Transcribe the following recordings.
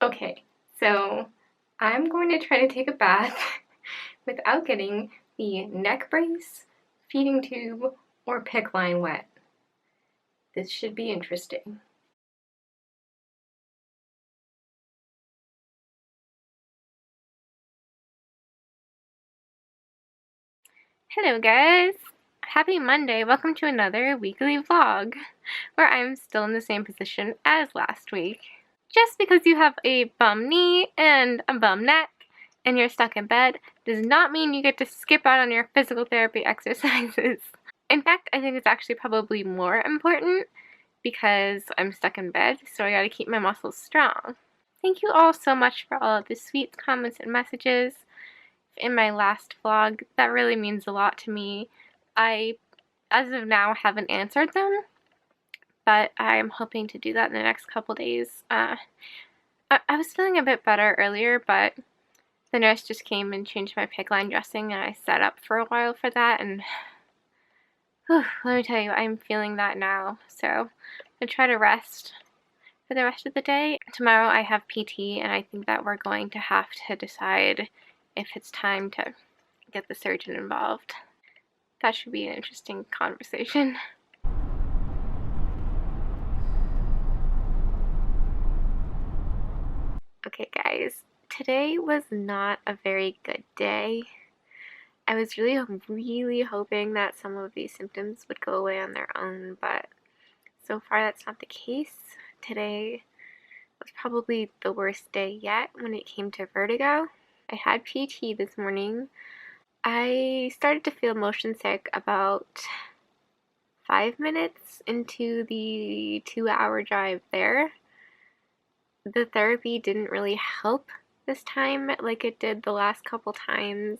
Okay, so I'm going to try to take a bath without getting the neck brace, feeding tube, or PICC line wet. This should be interesting. Hello guys! Happy Monday! Welcome to another weekly vlog, where I'm still in the same position as last week. Just because you have a bum knee and a bum neck and you're stuck in bed does not mean you get to skip out on your physical therapy exercises. In fact, I think it's actually probably more important because I'm stuck in bed, so I gotta keep my muscles strong. Thank you all so much for all of the sweet comments and messages in my last vlog. That really means a lot to me. I, as of now, haven't answered them, but I'm hoping to do that in the next couple days. I was feeling a bit better earlier, but the nurse just came and changed my PICC line dressing, and I sat up for a while for that, and whew, let me tell you, I'm feeling that now. So I'm gonna try to rest for the rest of the day. Tomorrow I have PT, and I think that we're going to have to decide if it's time to get the surgeon involved. That should be an interesting conversation. Okay guys, today was not a very good day. I was really hoping that some of these symptoms would go away on their own, but so far that's not the case. Today was probably the worst day yet when it came to vertigo. I had PT this morning. I started to feel motion sick about 5 minutes into the 2-hour drive there. The therapy didn't really help this time like it did the last couple times.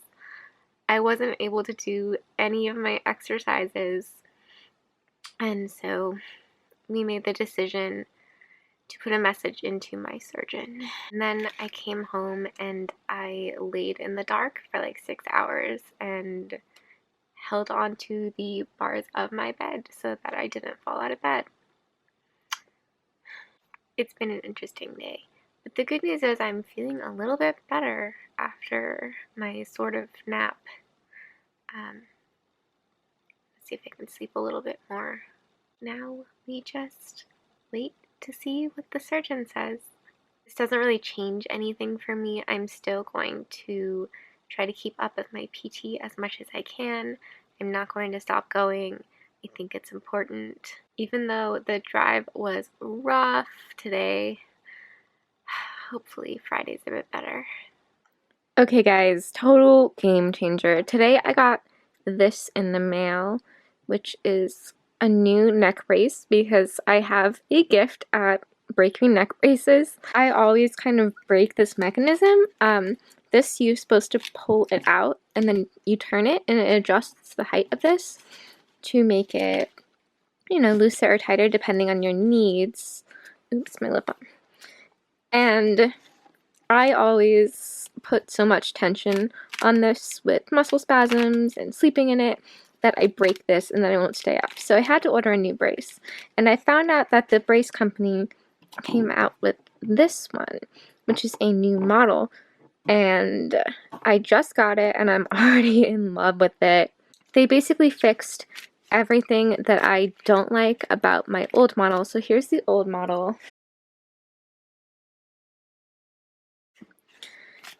I wasn't able to do any of my exercises, and so we made the decision to put a message into my surgeon. And then I came home and I laid in the dark for like 6 hours and held on to the bars of my bed so that I didn't fall out of bed. It's been an interesting day. But the good news is I'm feeling a little bit better after my sort of nap. Let's see if I can sleep a little bit more. Now we just wait to see what the surgeon says. This doesn't really change anything for me. I'm still going to try to keep up with my PT as much as I can. I'm not going to stop going. I think it's important. Even though the drive was rough today, hopefully Friday's a bit better. Okay guys, total game changer. Today I got this in the mail, which is a new neck brace because I have a gift at breaking neck braces. I always kind of break this mechanism. This, you're supposed to pull it out and then you turn it and it adjusts the height of this to make it, you know, looser or tighter depending on your needs. Oops, my lip on. And I always put so much tension on this with muscle spasms and sleeping in it that I break this and then I won't stay up. So I had to order a new brace. And I found out that the brace company came out with this one, which is a new model. And I just got it and I'm already in love with it. They basically fixed everything that I don't like about my old model. So here's the old model.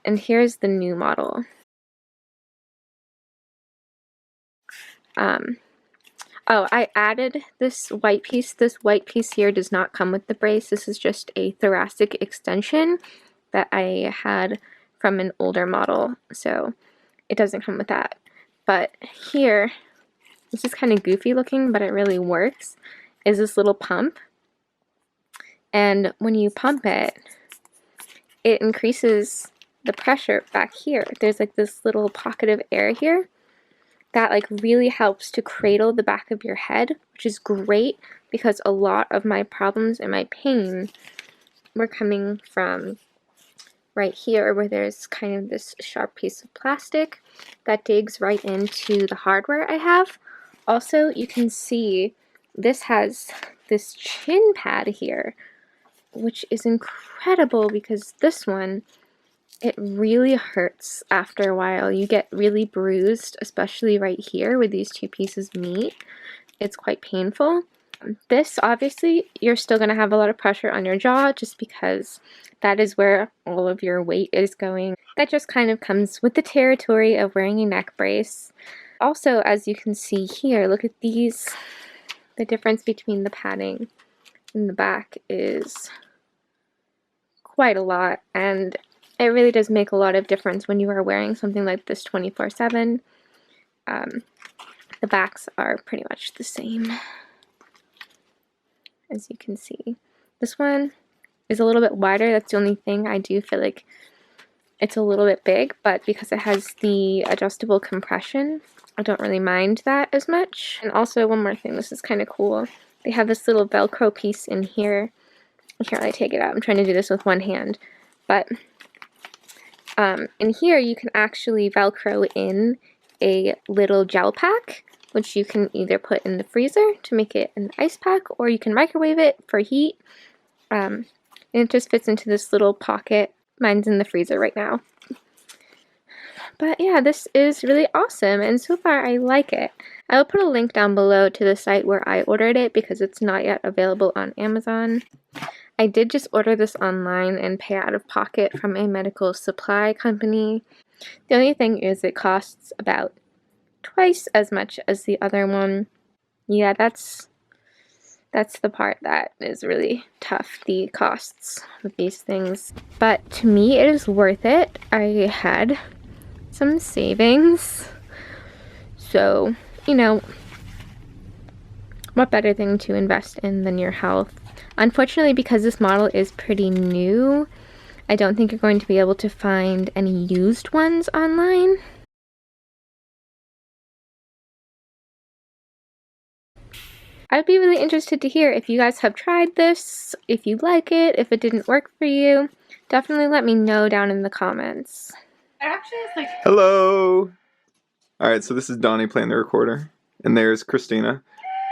And here's the new model. Oh, I added this white piece. This white piece here does not come with the brace. This is just a thoracic extension that I had from an older model, so it doesn't come with that. But here, this is kind of goofy looking, but it really works, is this little pump. And when you pump it, it increases the pressure back here. There's like this little pocket of air here that like really helps to cradle the back of your head, which is great because a lot of my problems and my pain were coming from right here where there's kind of this sharp piece of plastic that digs right into the hardware I have. Also, you can see this has this chin pad here, which is incredible because this one, it really hurts after a while. You get really bruised, especially right here with these two pieces of meat. It's quite painful. This, obviously, you're still going to have a lot of pressure on your jaw just because that is where all of your weight is going. That just kind of comes with the territory of wearing a neck brace. Also, as you can see here, look at these. The difference between the padding in the back is quite a lot, and it really does make a lot of difference when you are wearing something like this 24/7. The backs are pretty much the same, as you can see. This one is a little bit wider. That's the only thing. I do feel like it's a little bit big, but because it has the adjustable compression, I don't really mind that as much. And also, one more thing, this is kind of cool. They have this little Velcro piece in here. Here, I take it out. I'm trying to do this with one hand. But in here, you can actually Velcro in a little gel pack, which you can either put in the freezer to make it an ice pack, or you can microwave it for heat. And it just fits into this little pocket. Mine's in the freezer right now. But yeah, this is really awesome, and so far I like it. I will put a link down below to the site where I ordered it because it's not yet available on Amazon. I did just order this online and pay out of pocket from a medical supply company. The only thing is it costs about twice as much as the other one. Yeah, that's the part that is really tough, the costs of these things. But to me, it is worth it. I had some savings. So, you know, what better thing to invest in than your health? Unfortunately, because this model is pretty new, I don't think you're going to be able to find any used ones online. I'd be really interested to hear if you guys have tried this, if you like it, if it didn't work for you. Definitely let me know down in the comments. It actually is like... Hello! Alright, so this is Donnie playing the recorder, and there's Christina.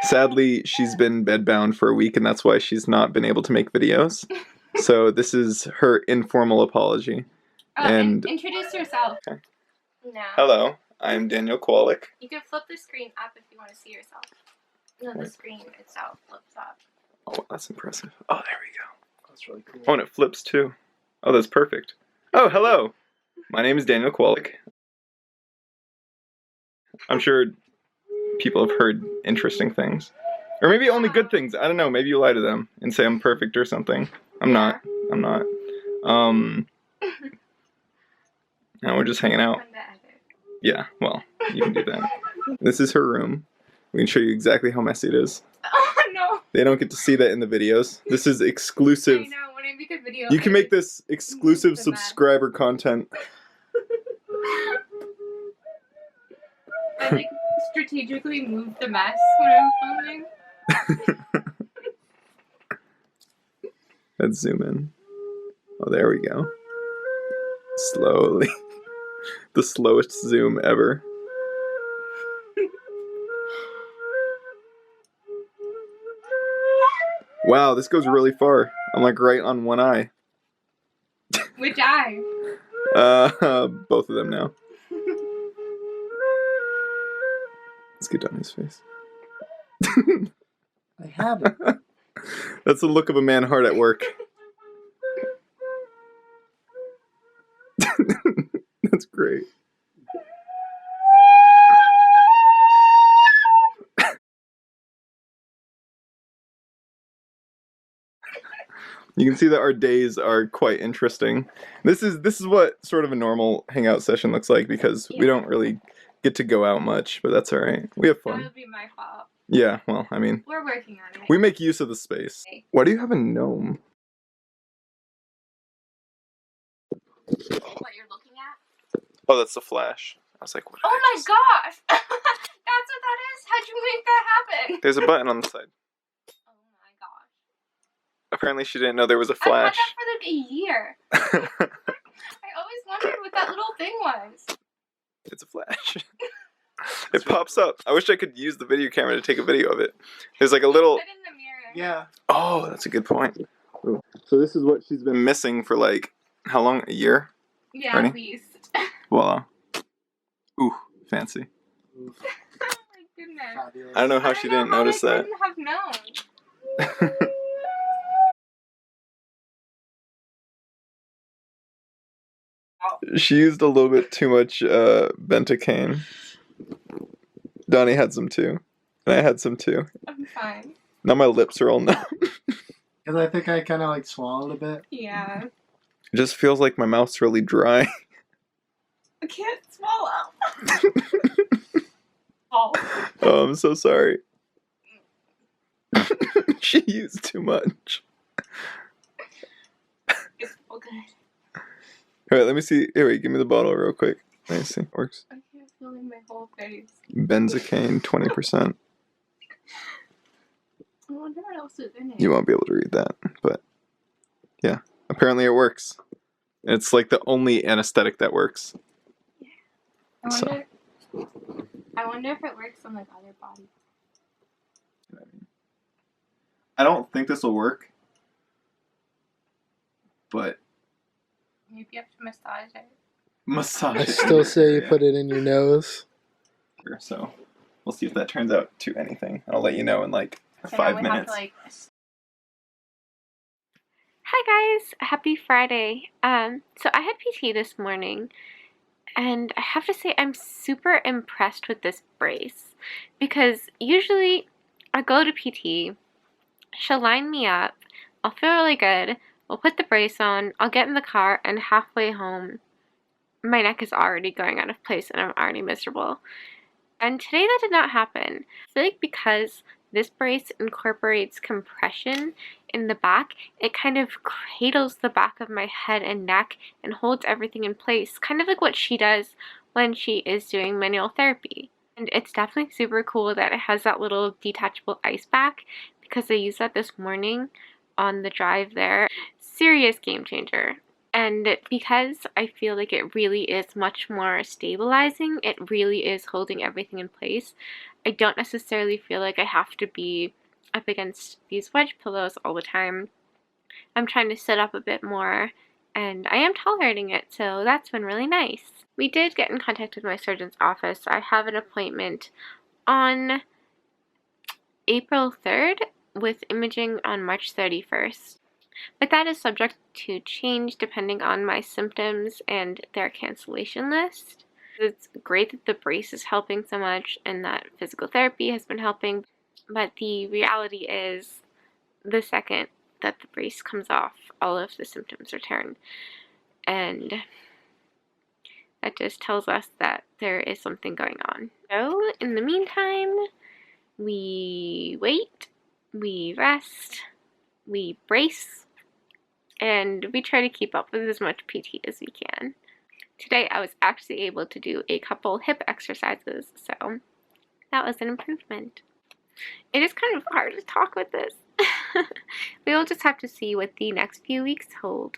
Sadly, she's been bedbound for a week, and that's why she's not been able to make videos. So this is her informal apology. And introduce yourself. Okay. No. Hello, I'm Daniel Kowalik. You can flip the screen up if you want to see yourself. No, the screen itself flips up. Oh, that's impressive. Oh, there we go. That's really cool. Oh, and it flips too. Oh, that's perfect. Oh, hello! My name is Daniel Kowalik. I'm sure people have heard interesting things. Or maybe only good things. I don't know. Maybe you lie to them and say I'm perfect or something. I'm not. I'm not. Now we're just hanging out. Yeah, well, you can do that. This is her room. We can show you exactly how messy it is. Oh, no. They don't get to see that in the videos. This is exclusive. I know, when I make a video... You can make this exclusive subscriber content. I, like, strategically move the mess when I'm filming. Let's zoom in. Oh, there we go. Slowly. The slowest zoom ever. Wow, this goes really far. I'm like right on one eye. Which eye? Both of them now. Let's get down his face. I haven't. That's the look of a man hard at work. That's great. You can see that our days are quite interesting. This is what sort of a normal hangout session looks like because we don't really get to go out much, but that's alright. We have fun. That would be my fault. Yeah, well, I mean, We're working on it. we make use of the space. Why do you have a gnome? What you're looking at? Oh, that's the flash. I was like, what? Oh my gosh! That's what that is? How'd you make that happen? There's a button on the side. Oh my gosh. Apparently she didn't know there was a I've had flash. that for like a year. I always wondered what that little thing was. It's a flash. It pops up. I wish I could use the video camera to take a video of it. There's like a little... Put it in the mirror. Yeah. Oh, that's a good point. Ooh. So this is what she's been missing for like, how long? A year? Yeah, Ready? at least. Voila. Ooh, fancy. Oh my goodness. I don't know how she didn't notice I that. couldn't have known. She used a little bit too much Bentocaine. Donnie had some too. And I had some too. I'm fine. Now my lips are all numb. Because I think I kind of like swallowed a bit. Yeah. It just feels like my mouth's really dry. I can't swallow. Oh. Oh, I'm so sorry. She used too much. It's all good. Alright, let me see. Here, wait, give me the bottle real quick. Let me see. Works. I can't feel in my whole face. Benzocaine, 20%. I wonder what else is in it. You won't be able to read that, but yeah. Apparently it works. It's like the only anesthetic that works. I wonder if it works on like other bodies. I don't think this will work, but Maybe you have to massage it. massage. I it. still say you Yeah. put it in your nose. So we'll see if that turns out to anything. I'll let you know in like So 5 now we minutes. have to, like, Hi guys, happy Friday. So I had PT this morning, and I have to say I'm super impressed with this brace, because usually I go to PT, she'll line me up, I'll feel really good, we'll put the brace on, I'll get in the car, and halfway home my neck is already going out of place and I'm already miserable. And today that did not happen. I feel like because this brace incorporates compression in the back, it kind of cradles the back of my head and neck and holds everything in place, kind of like what she does when she is doing manual therapy. And it's definitely super cool that it has that little detachable ice pack, because I used that this morning on the drive there. Serious game changer. And because I feel like it really is much more stabilizing, it really is holding everything in place, I don't necessarily feel like I have to be up against these wedge pillows all the time. I'm trying to sit up a bit more, and I am tolerating it, so that's been really nice. We did get in contact with my surgeon's office. I have an appointment on April 3rd with imaging on March 31st. But that is subject to change depending on my symptoms and their cancellation list. It's great that the brace is helping so much and that physical therapy has been helping, but the reality is the second that the brace comes off, all of the symptoms return. And that just tells us that there is something going on. So in the meantime, we wait, we rest, we brace, and we try to keep up with as much PT as we can. Today I was actually able to do a couple hip exercises, so that was an improvement. It is kind of hard to talk with this. We will just have to see what the next few weeks hold.